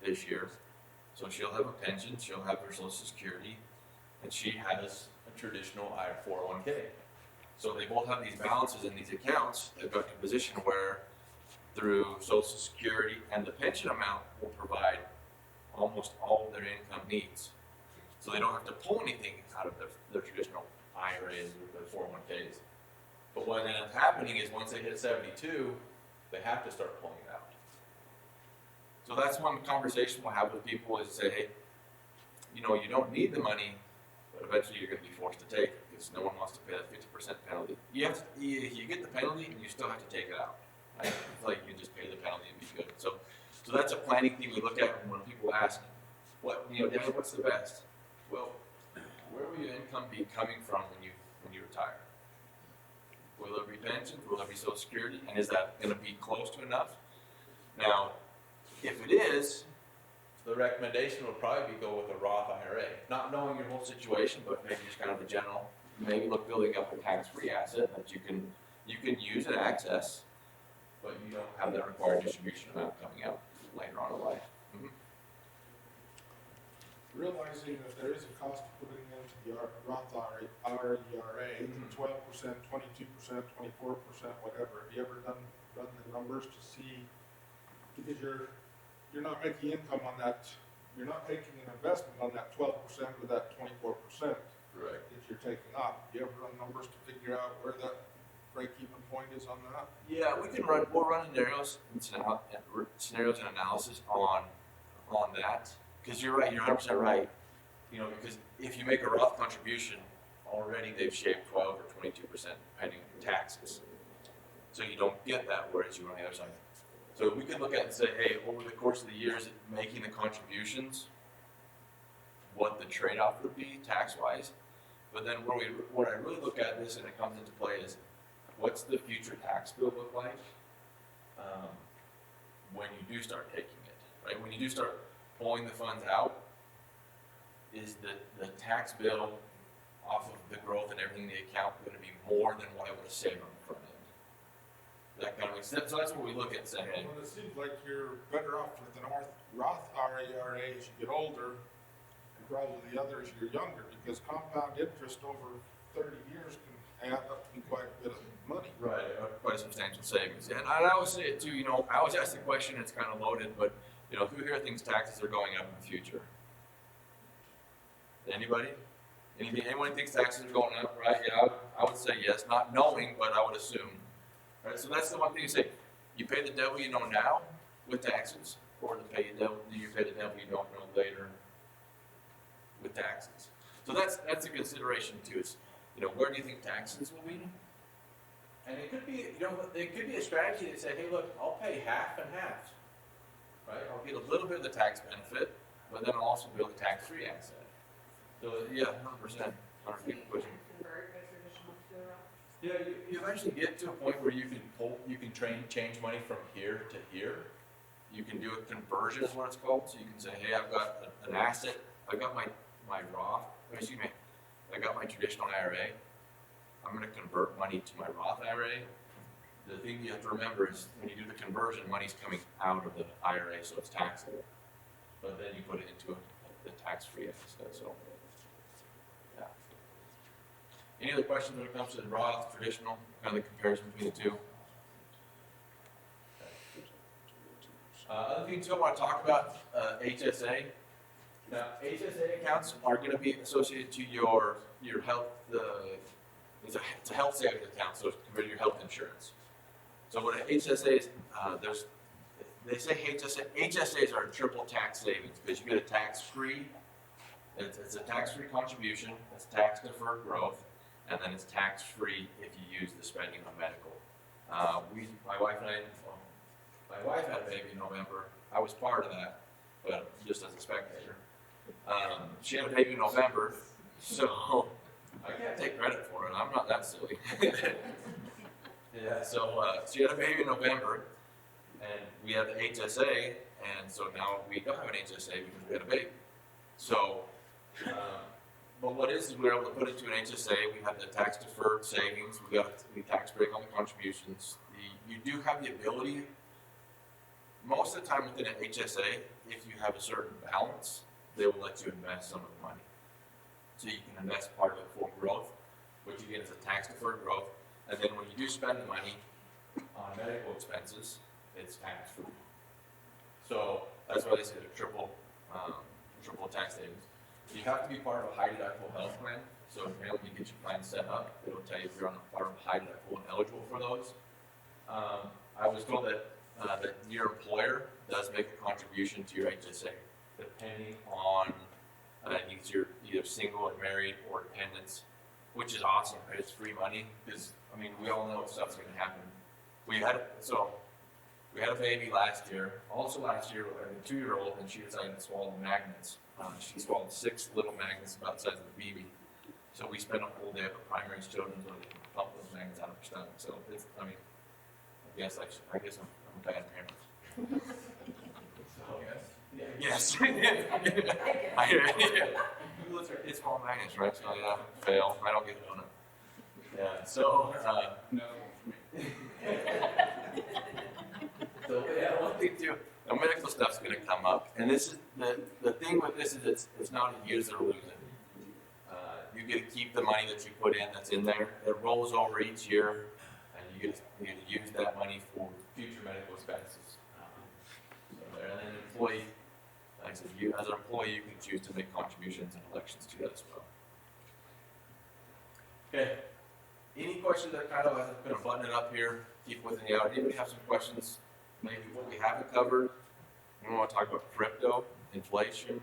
this year. So she'll have a pension, she'll have her Social Security, and she has a traditional 401k. So they both have these balances in these accounts. They've got to a position where through Social Security and the pension amount will provide almost all of their income needs. So they don't have to pull anything out of their traditional IRAs or their 401ks. But what ends up happening is once they hit 72, they have to start pulling it out. So that's one conversation we'll have with people is say, hey, you don't need the money, but eventually you're going to be forced to take it because no one wants to pay that 50% penalty. You get the penalty and you still have to take it out. Right? It's like you just pay the penalty and be good. So that's a planning thing we look at when people ask, Dad, what's the best? Well, where will your income be coming from when you retire? Will there be pensions? Will there be Social Security? And is that going to be close to enough? Now, if it is, the recommendation would probably be go with a Roth IRA. Not knowing your whole situation, but maybe just kind of the general. Maybe look building up a tax-free asset that you can use and access, but you don't have that required distribution amount coming out later on in life. Mm-hmm. Realizing that there is a cost of putting into the Roth IRA, 12%, 22%, 24%, whatever. Have you ever run the numbers to see, because you're not making income on that, you're not making an investment on that 12% or that 24% Correct. that you're taking off. Do you ever run numbers to figure out where that break-even point is on that? Yeah, we'll run scenarios and analysis on that. Because you're right, you're 100% right. Because if you make a Roth contribution, already they've shaved 12 or 22% depending on your taxes. So you don't get that, whereas you're on the other side. So we could look at it and say, hey, over the course of the years, making the contributions, what the trade-off would be tax-wise. But then what I really look at this and it comes into play is, what's the future tax bill look like when you do start taking it, right? When you do start pulling the funds out, is the tax bill off of the growth and everything in the account going to be more than what I would have saved on the front end? That kind of makes sense. So that's what we look at and say, hey. Well, it seems like you're better off with an Roth IRA as you get older, and probably the other as you're younger, because compound interest over 30 years can add up to quite a bit of money. Right, quite a substantial savings. And I always say it too, I always ask the question, it's kind of loaded, but who here thinks taxes are going up in the future? Anybody? Anyone thinks taxes are going up, right? Yeah, I would say yes, not knowing, but I would assume. Right, so that's the one thing you say. You pay the devil you know now with taxes, or do you pay the devil you don't know later with taxes? So that's a consideration too. It's where do you think taxes will be? And it could be it could be a strategy to say, hey, look, I'll pay half and half. Right? I'll get a little bit of the tax benefit, but then I'll also build a tax-free asset. So yeah, 100%. 100% pushing. Convert a traditional to a Roth. Yeah, you eventually get to a point where you can change money from here to here. You can do a conversion is what it's called, so you can say, hey, I've got an asset, I've got my Roth, excuse me, I got my traditional IRA, I'm gonna convert money to my Roth IRA. The thing you have to remember is when you do the conversion, money's coming out of the IRA, so it's taxable. But then you put it into the tax-free asset, so, yeah. Any other questions when it comes to the Roth, traditional, kind of the comparison between the two? Other thing too I want to talk about, HSA. Now, HSA accounts are going to be associated to your health, it's a health savings account, so it's compared to your health insurance. So what an HSA is, they say HSAs are triple tax savings because you get a tax-free, it's a tax-free contribution, it's tax-deferred growth, and then it's tax-free if you use the spending on medical. My wife had a baby in November. I was part of that, but just as a spectator. She had a baby in November, so I can't take credit for it. I'm not that silly. Yeah, so she had a baby in November, and we had the HSA, and so now we don't have an HSA because we had a baby. So, but what is we're able to put it to an HSA. We have the tax deferred savings. We tax break on the contributions. You do have the ability. Most of the time within an HSA, if you have a certain balance, they will let you invest some of the money. So you can invest part of it for growth, which again is a tax deferred growth. And then when you do spend the money on medical expenses, it's tax free. So that's why they say they're triple tax savings. You have to be part of a high deductible health plan. So when you get your plan set up, it'll tell you if you're on a part of a high deductible and eligible for those. I was told that your employer does make a contribution to your HSA, depending on either single or married or dependents, which is awesome. Right? It's free money because I mean we all know stuff's going to happen. We had a baby last year. Also last year, we had a 2-year-old, and she decided to swallow magnets. She swallowed 6 little magnets about the size of a BB. So we spent a whole day at the primary children's where they can pump those magnets out of her stomach. So it's, I mean, I guess I'm bad parent. So yes. It's small magnets, right? So yeah, fail. I don't get it on it. Yeah. So No. So yeah, one thing too, the medical stuff's going to come up, and this is the thing with this is it's not a use it or lose it. You get to keep the money that you put in that's in there. It rolls over each year, and you get to use that money for future medical expenses. So there, and then an employee, like I said, you as an employee, you can choose to make contributions and elections to that as well. Okay. Any questions that kind of I'm going to button it up here, keep within the hour. Anybody have some questions? Maybe what we haven't covered. We want to talk about crypto, inflation.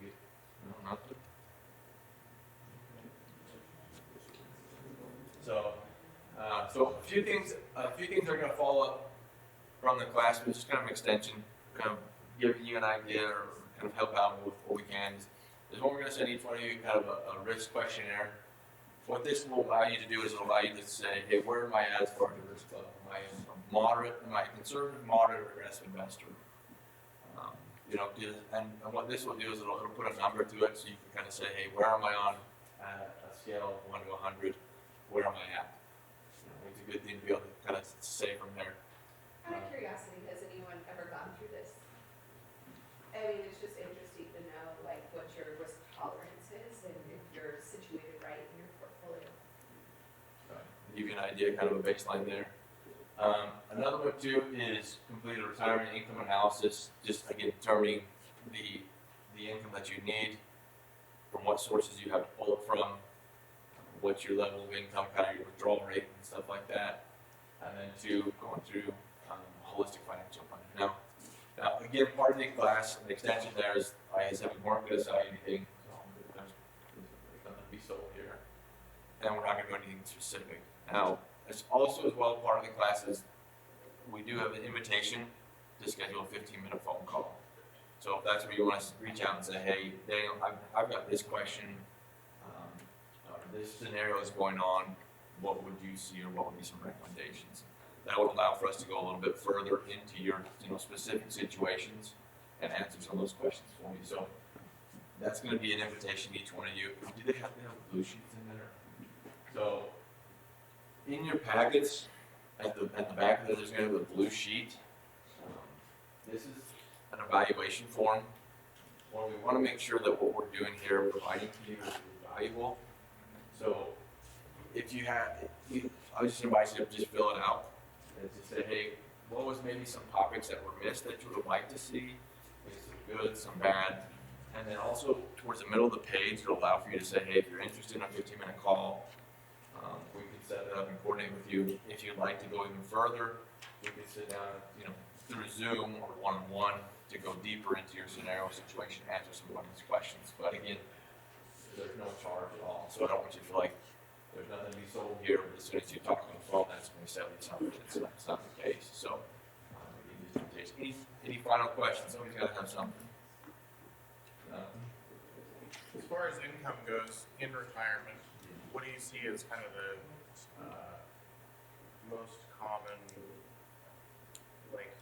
No, nothing. So a few things are going to follow up from the class, but just kind of an extension, kind of giving you an idea or kind of help out with what we can. Is what we're going to send each one of you kind of a risk questionnaire. What this will allow you to do is it'll allow you to say, hey, where am I at as far as the risk level? Am I a moderate, am I a conservative, moderate, or aggressive investor? And what this will do is it'll put a number to it so you can kind of say, hey, where am I on a scale of 1 to 100? Where am I at? It's a good thing to be able to kind of say from there. Out of curiosity, has anyone ever gone through this? I mean, it's just interesting to know, like, what your risk tolerance is and if you're situated right in your portfolio. Give you an idea, kind of a baseline there. Another one too is complete a retirement income analysis, just again determining the income that you need, from what sources you have to pull it from, what's your level of income, kind of your withdrawal rate and stuff like that, and then two, going through holistic financial planning. Now again, part of the class, the extension there is I said we weren't going to sell anything, so there's nothing to be sold here, and we're not going to do anything specific. Now, it's also as well part of the class is we do have an invitation to schedule a 15-minute phone call. So if that's where you want to reach out and say, hey, Daniel, I've got this question, this scenario is going on, what would you see or what would be some recommendations? That would allow for us to go a little bit further into your, specific situations and answer some of those questions for you. So that's gonna be an invitation to each one of you. Do they have blue sheets in there? So in your packets, at the back of there, there's gonna be a blue sheet. This is an evaluation form. Well, we wanna make sure that what we're doing here, providing to you, is valuable. So if you have, I would just invite you to just fill it out and just say, hey, what was maybe some topics that were missed that you would like to see? Maybe some good, some bad. And then also towards the middle of the page, it'll allow for you to say, hey, if you're interested in a 15-minute call, we can set it up and coordinate with you. If you'd like to go even further, we can sit down, through Zoom or one-on-one to go deeper into your scenario situation, answer some of these questions. But again, there's no charge at all. So I don't want you to feel like there's nothing to be sold here, but as soon as you talk on the phone, that's when we sell you something. That's not the case. So, any final questions? Somebody's got to have something. As far as income goes in retirement, what do you see as kind of the most common, like,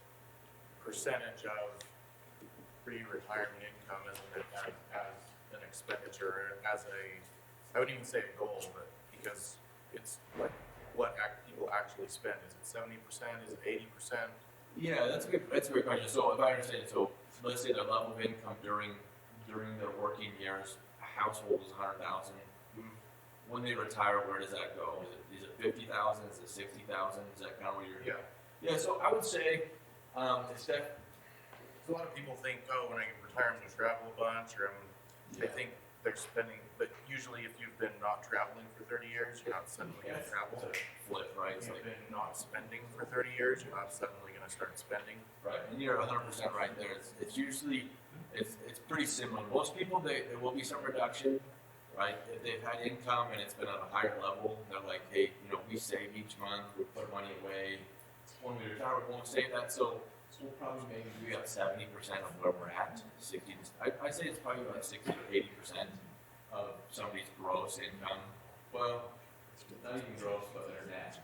percentage of pre-retirement income as an expenditure, I wouldn't even say a goal, but because it's like what people actually spend. Is it 70%? Is it 80%? Yeah, that's a great question. So if I understand it, so let's say their level of income during their working years, a household is 100,000. When they retire, where does that go? Is it 50,000? Is it 60,000? Is that kind of where you're? Yeah. Yeah. So I would say it's that. A lot of people think, oh, when I retire, I'm going to travel a bunch, or I think they're spending. But usually, if you've been not traveling for 30 years, you're not suddenly going to travel. It's a flip, right? If you've been not spending for 30 years, you're not suddenly going to start spending. Right, and you're 100% right there. It's usually, it's pretty similar. Most people, there will be some reduction, right? If they've had income and it's been at a higher level, they're like, hey, we save each month, we put money away. When we retire, we won't save that, so we'll probably maybe be at 70% of where we're at. 60, I'd say it's probably about 60 to 80% of somebody's gross income. Well, not even gross, but their net.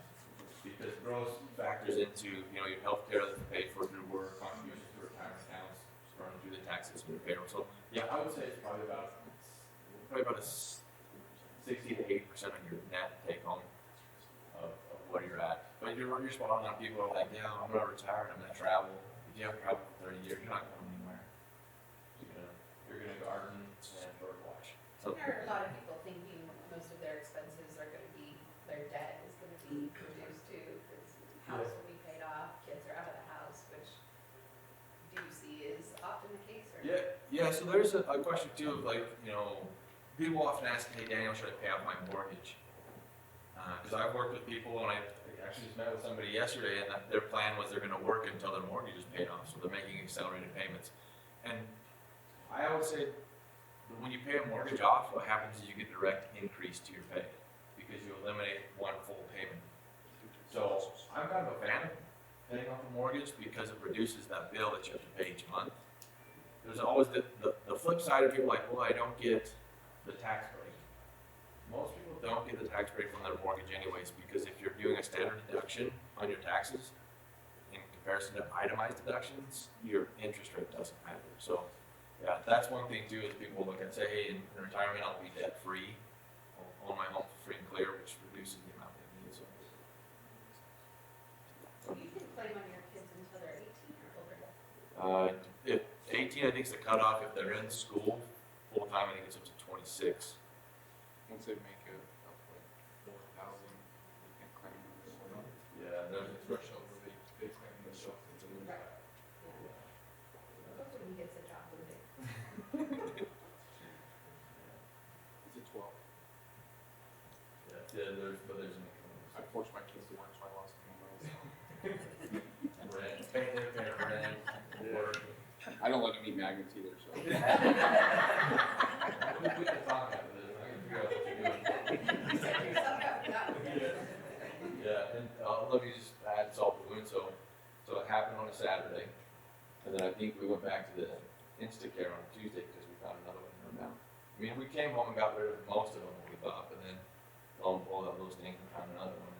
Because gross factors into, your healthcare that's paid for through work, contributions to retirement accounts, running through the taxes and your payroll. So yeah, I would say it's probably about a 60 to 80% of your net take home of where you're at. But you're spot on. People are like, yeah, I'm gonna retire and I'm gonna travel. If you haven't traveled for 30 years, you're not going anywhere. You're gonna garden and bird watch. So There are a lot of people thinking most of their expenses are gonna be, their debt is gonna be reduced too, because house will be paid off, kids are out of the house, which do you see is often the case, or? Yeah. So there's a question too of like, people often ask, hey Daniel, should I pay off my mortgage? Because I've worked with people, and I actually just met with somebody yesterday, and their plan was they're going to work until their mortgage is paid off, so they're making accelerated payments. And I always say, when you pay a mortgage off, what happens is you get direct increase to your pay because you eliminate one full payment. So I'm kind of a fan of paying off a mortgage because it reduces that bill that you have to pay each month. There's always the flip side of people like, well, I don't get the tax break. Most people don't get the tax break from their mortgage anyways, because if you're doing a standard deduction on your taxes in comparison to itemized deductions, your interest rate doesn't matter. So yeah, that's one thing too, is people look and say, hey, in retirement I'll be debt free, I'll own my home for free and clear, which reduces the amount they need. So You can claim on your kids until they're 18 or older. if 18, I think is the cutoff. If they're in school full time, I think it's up to 26. Once they make it up like 4,000, they can claim it. Yeah, there's a Threshold where they claim themselves into the Right. Yeah. Hopefully he gets a job one day. Is it 12? Yeah, there's an income. I forced my kids to work, so I lost them. Rent, pay their rent, work. I don't let them eat magnets either, so. We can talk after this. I can figure out what you're doing. You set yourself up for that one. Yeah, and let me just add salt to the wound. So it happened on a Saturday, and then I think we went back to the Instacare on Tuesday because we found another one in our town. I mean, we came home and got rid of most of them, we thought, but then the phone pulled up those things and found another one.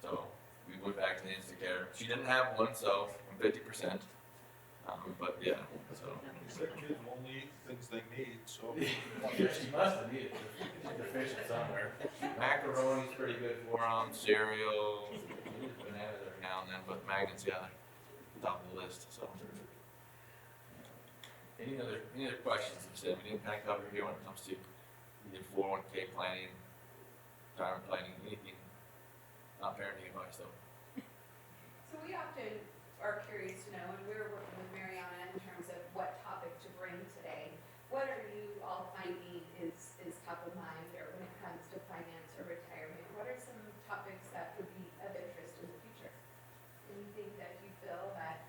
So we went back to the Instacare. She didn't have one, so I'm 50%. But yeah, so. He said kids only eat things they need, so. Yeah, she must have needed it. She's deficient somewhere. Macaroni's pretty good for them. Cereal. Bananas every now and then, but magnets, yeah, top of the list. So. Any other questions? We didn't kind of cover here when it comes to either 401k planning, retirement planning, anything. Not parenting advice though. So we often are curious to know, and we're working with Mariana in terms of what topic to bring today. What are you all finding is top of mind, or when it comes to finance or retirement? What are some topics that would be of interest in the future? Anything that you feel that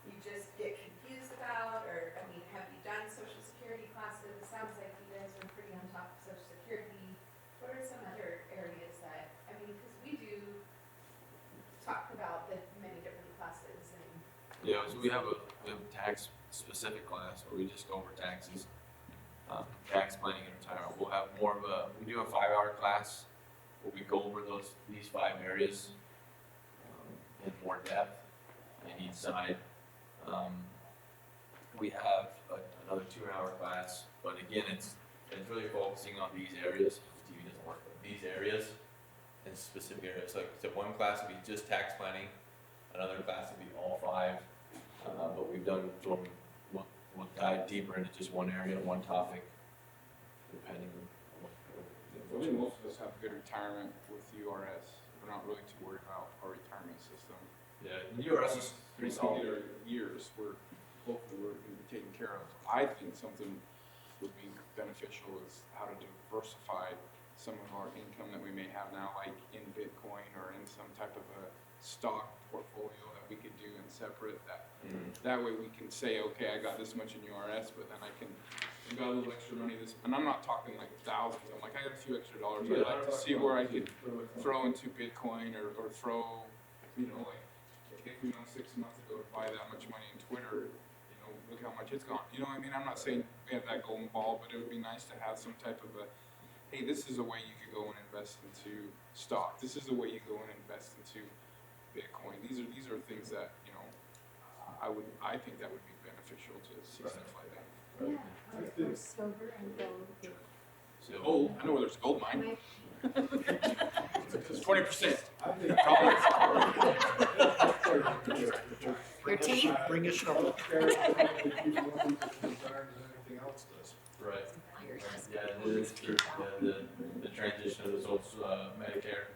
you just get confused about, or, I mean, have you done social security classes? It sounds like you guys are pretty on top of social security. What are some other areas that, I mean, because we do talk about the many different classes and. Yeah, so we have a tax specific class where we just go over taxes, tax planning and retirement. We'll have more of we do a 5-hour class where we go over these 5 areas in more depth in each side. We have another 2-hour class, but again, it's really focusing on these areas. TV doesn't work, but these areas in specific areas. So one class would be just tax planning, another class would be all 5. But we've done, we'll dive deeper into just one area, one topic, depending on I think most of us have good retirement with URS. We're not really too worried about our retirement system. Yeah, the URS is pretty solid. Our years, hopefully we're going to be taken care of. I think something would be beneficial is how to diversify some of our income that we may have now, like in Bitcoin or in some type of a stock portfolio that we could do and separate that. That way we can say, okay, I got this much in URS, but then I got a little extra money this, and I'm not talking like thousands, I'm like, I got a few extra dollars. I'd like to see where I could throw into Bitcoin or throw, like, if we know 6 months ago to buy that much money in Twitter, look how much it's gone. You know what I mean? I'm not saying we have that golden ball, but it would be nice to have some type of hey, this is a way you could go and invest into stock. This is a way you go and invest into Bitcoin. These are things that, I think that would be beneficial to see stuff like that. Yeah, or silver and gold. So, I know where there's a gold mine. It's 20%. Your teeth? Bring a shovel. Anything else does. Right. Yeah, it is true. Yeah, the transition of those old Medicare.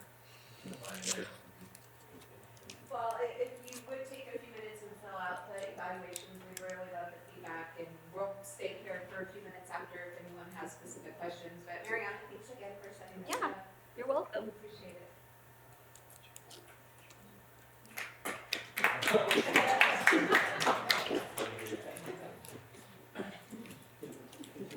Well, if you would take a few minutes and fill out the evaluations, we'd really love the feedback, and we'll stay here for a few minutes after if anyone has specific questions. But Mariana, thanks again for setting this Yeah. up. You're welcome. We appreciate it.